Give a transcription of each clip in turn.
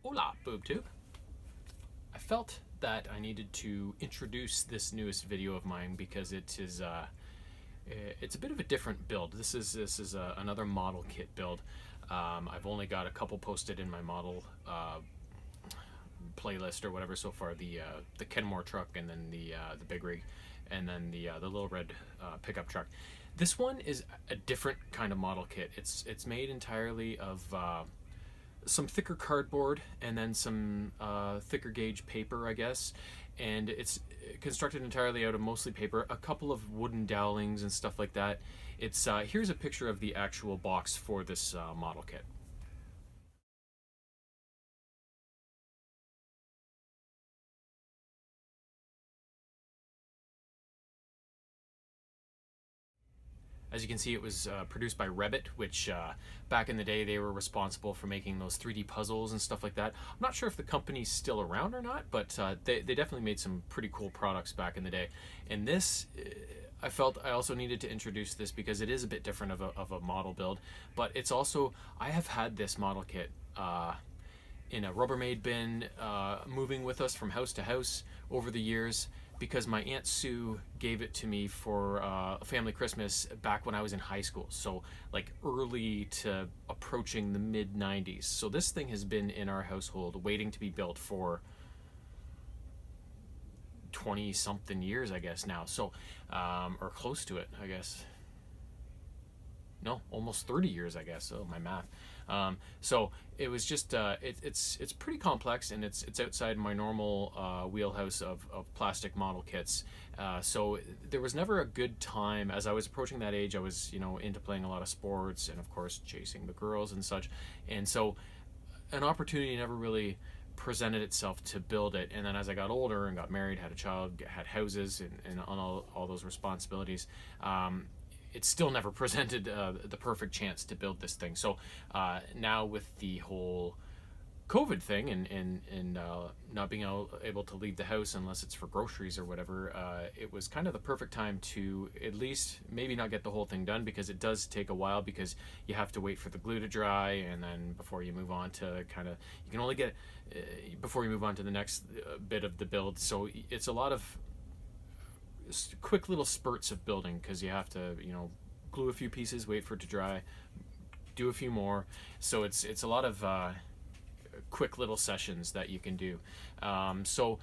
Hola, BoobTube. I felt that I needed to introduce this newest video of mine because it's a bit of a different build. This is another model kit build. I've only got a couple posted in my model playlist or whatever so far. The Kenmore truck, and then the big rig, and then the little red pickup truck. This one is a different kind of model kit. It's made entirely of some thicker cardboard and then some thicker gauge paper, I guess, and it's constructed entirely out of mostly paper, a couple of wooden dowlings and stuff like that. It's here's a picture of the actual box for this model kit. As you can see, it was produced by Revit, which back in the day they were responsible for making those 3D puzzles and stuff like that. I'm not sure if the company's still around or not, but they definitely made some pretty cool products back in the day. And this, I felt I also needed to introduce this because it is a bit different of a model build, but it's also, I have had this model kit in a Rubbermaid bin moving with us from house to house over the years, because my Aunt Sue gave it to me for a family Christmas back when I was in high school. So like early to approaching the mid 90s. So this thing has been in our household waiting to be built for 20 something years, I guess now. So, or close to it, I guess. No, almost 30 years, I guess. Oh, my math. So it was just it's pretty complex, and it's outside my normal wheelhouse of plastic model kits. So there was never a good time. As I was approaching that age, I was into playing a lot of sports and of course chasing the girls and such, and so an opportunity never really presented itself to build it. And then as I got older and got married, had a child, had houses, and on all those responsibilities, it still never presented the perfect chance to build this thing. So now with the whole COVID thing and not being able to leave the house unless it's for groceries or whatever, it was kind of the perfect time to at least maybe not get the whole thing done, because it does take a while, because you have to wait for the glue to dry, and then before you move on to you can only get before you move on to the next bit of the build. So it's a lot of quick little spurts of building, because you have to glue a few pieces, wait for it to dry, do a few more. So it's a lot of quick little sessions that you can do. So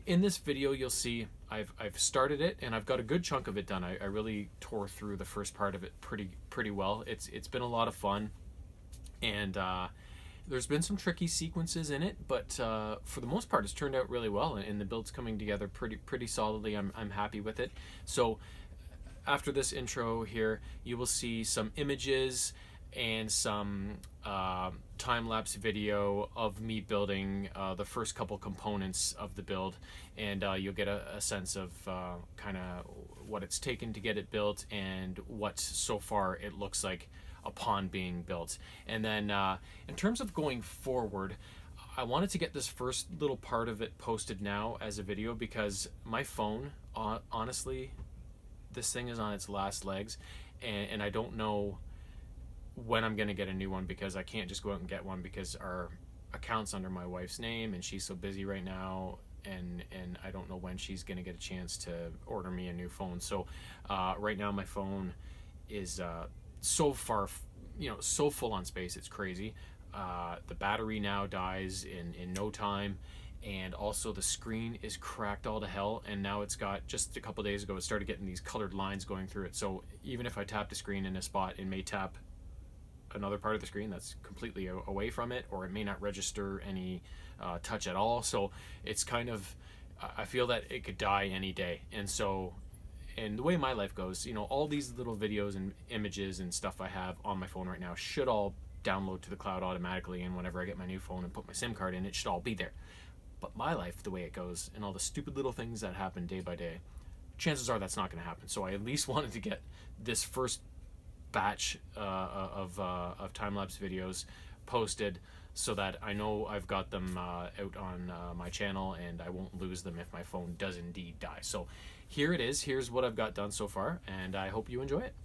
in this video you'll see I've started it, and I've got a good chunk of it done. I really tore through the first part of it pretty well. It's been a lot of fun, and there's been some tricky sequences in it, but for the most part it's turned out really well, and the build's coming together pretty solidly. I'm happy with it. So after this intro here, you will see some images and some time-lapse video of me building the first couple components of the build, and you'll get a sense of kind of what it's taken to get it built and what so far it looks like upon being built. And then in terms of going forward, I wanted to get this first little part of it posted now as a video, because my phone, honestly, this thing is on its last legs, and I don't know when I'm gonna get a new one, because I can't just go out and get one, because our account's under my wife's name and she's so busy right now, and I don't know when she's gonna get a chance to order me a new phone. So right now my phone is so far, so full on space, it's crazy. The battery now dies in no time, and also the screen is cracked all to hell, and now it's got, just a couple days ago, it started getting these colored lines going through it. So even if I tap the screen in a spot, it may tap another part of the screen that's completely away from it, or it may not register any touch at all. So it's kind of, I feel that it could die any day. And so, and the way my life goes, all these little videos and images and stuff I have on my phone right now should all download to the cloud automatically, and whenever I get my new phone and put my SIM card in, it should all be there. But my life, the way it goes, and all the stupid little things that happen day by day, chances are that's not going to happen. So I at least wanted to get this first batch of time-lapse videos posted, so that I know I've got them out on my channel, and I won't lose them if my phone does indeed die. So here it is. Here's what I've got done so far, and I hope you enjoy it.